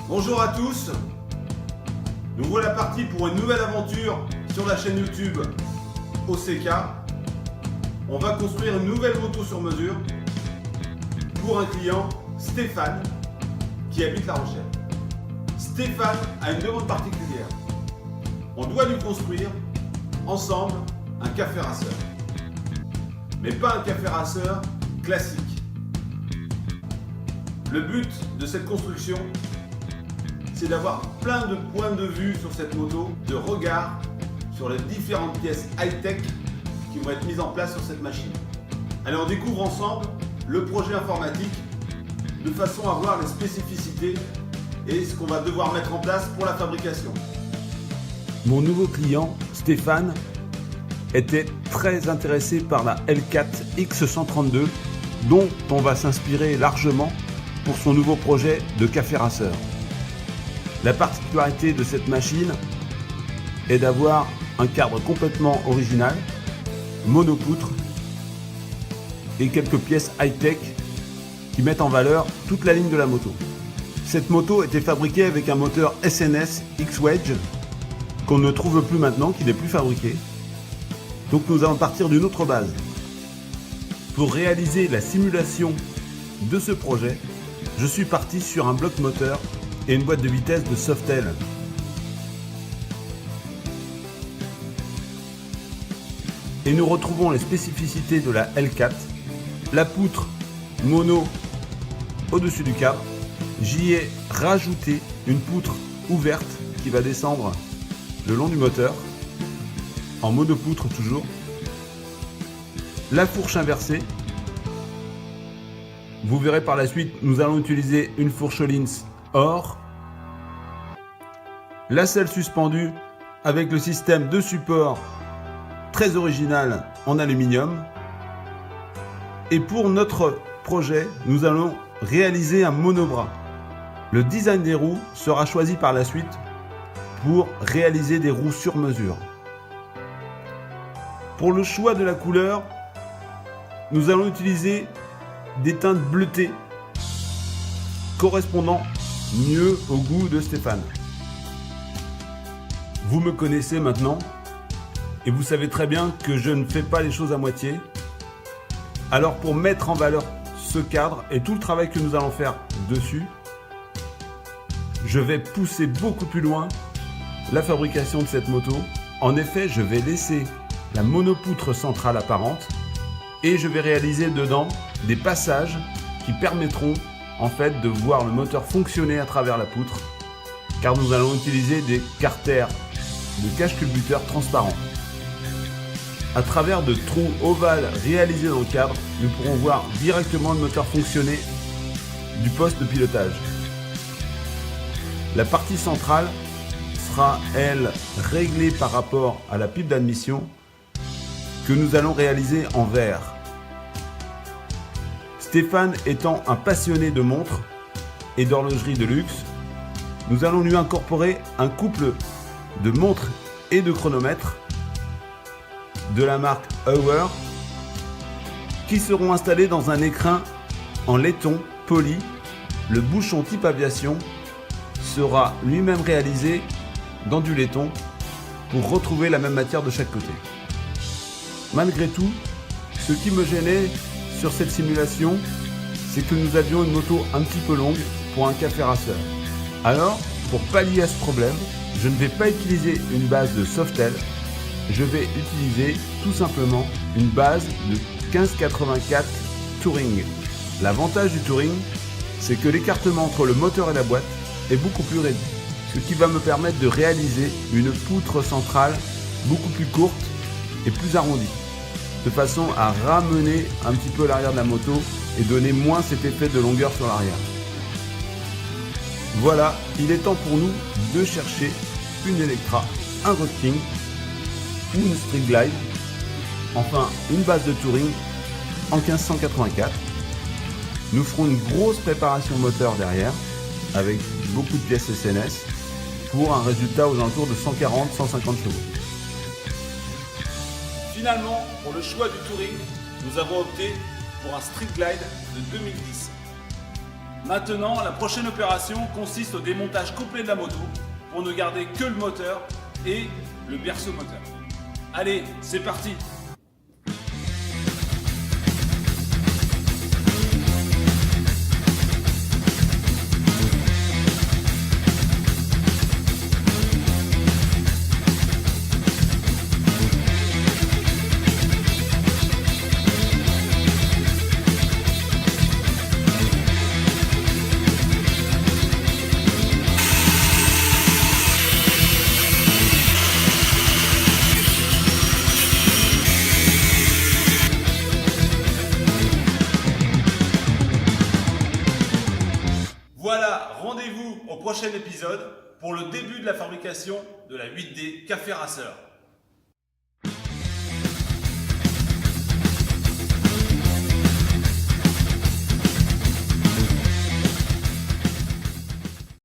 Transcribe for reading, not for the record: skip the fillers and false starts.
Bonjour à tous, nous voilà partis pour une nouvelle aventure sur la chaîne YouTube OCK. On va construire une nouvelle moto sur mesure pour un client, Stéphane, qui habite La Rochelle. Stéphane a une demande particulière. On doit lui construire ensemble un café rasseur. Mais pas un café rasseur classique. Le but de cette construction, c'est d'avoir plein de points de vue sur cette moto, de regard sur les différentes pièces high-tech qui vont être mises en place sur cette machine. Allez, on découvre ensemble le projet informatique de façon à voir les spécificités et ce qu'on va devoir mettre en place pour la fabrication. Mon nouveau client, Stéphane, était très intéressé par la L4 X132 dont on va s'inspirer largement pour son nouveau projet de café rasseur. La particularité de cette machine est d'avoir un cadre complètement original, monopoutre et quelques pièces high-tech qui mettent en valeur toute la ligne de la moto. Cette moto était fabriquée avec un moteur SNS X-Wedge qu'on ne trouve plus maintenant, qui n'est plus fabriqué. Donc nous allons partir d'une autre base. Pour réaliser la simulation de ce projet, je suis parti sur un bloc moteur et une boîte de vitesse de Softail. Et nous retrouvons les spécificités de la L4, la poutre mono au-dessus du cadre. J'y ai rajouté une poutre ouverte qui va descendre le long du moteur, en monopoutre toujours. La fourche inversée. Vous verrez par la suite, nous allons utiliser une fourche Öhlins or. La selle suspendue avec le système de support très original en aluminium. Et pour notre projet, nous allons réaliser un monobras. Le design des roues sera choisi par la suite pour réaliser des roues sur mesure. Pour le choix de la couleur, nous allons utiliser des teintes bleutées correspondant mieux au goût de Stéphane. Vous me connaissez maintenant et vous savez très bien que je ne fais pas les choses à moitié. Alors pour mettre en valeur ce cadre et tout le travail que nous allons faire dessus, je vais pousser beaucoup plus loin la fabrication de cette moto. En effet, je vais laisser la monopoutre centrale apparente et je vais réaliser dedans des passages qui permettront en fait de voir le moteur fonctionner à travers la poutre, car nous allons utiliser des carters de cache-culbuteur transparents. À travers de trous ovales réalisés dans le cadre, nous pourrons voir directement le moteur fonctionner du poste de pilotage. La partie centrale sera, elle, réglée par rapport à la pipe d'admission que nous allons réaliser en verre. Stéphane étant un passionné de montres et d'horlogerie de luxe, nous allons lui incorporer un couple de montres et de chronomètres de la marque Hour qui seront installés dans un écrin en laiton poli. Le bouchon type aviation sera lui-même réalisé dans du laiton pour retrouver la même matière de chaque côté. Malgré tout, ce qui me gênait sur cette simulation, c'est que nous avions une moto un petit peu longue pour un café rasseur. Alors, pour pallier à ce problème, je ne vais pas utiliser une base de Softail, je vais utiliser tout simplement une base de 1584 Touring. L'avantage du Touring, c'est que l'écartement entre le moteur et la boîte est beaucoup plus réduit, ce qui va me permettre de réaliser une poutre centrale beaucoup plus courte et plus arrondie, de façon à ramener un petit peu l'arrière de la moto et donner moins cet effet de longueur sur l'arrière. Voilà, il est temps pour nous de chercher une Electra, un Rocking ou une Street Glide, enfin une base de Touring en 1584. Nous ferons une grosse préparation moteur derrière avec beaucoup de pièces SNS pour un résultat aux alentours de 140-150 chevaux. Finalement, pour le choix du Touring, nous avons opté pour un Street Glide de 2010. Maintenant, la prochaine opération consiste au démontage complet de la moto pour ne garder que le moteur et le berceau moteur. Allez, c'est parti! Voilà, rendez-vous au prochain épisode pour le début de la fabrication de la 8D Café Racer.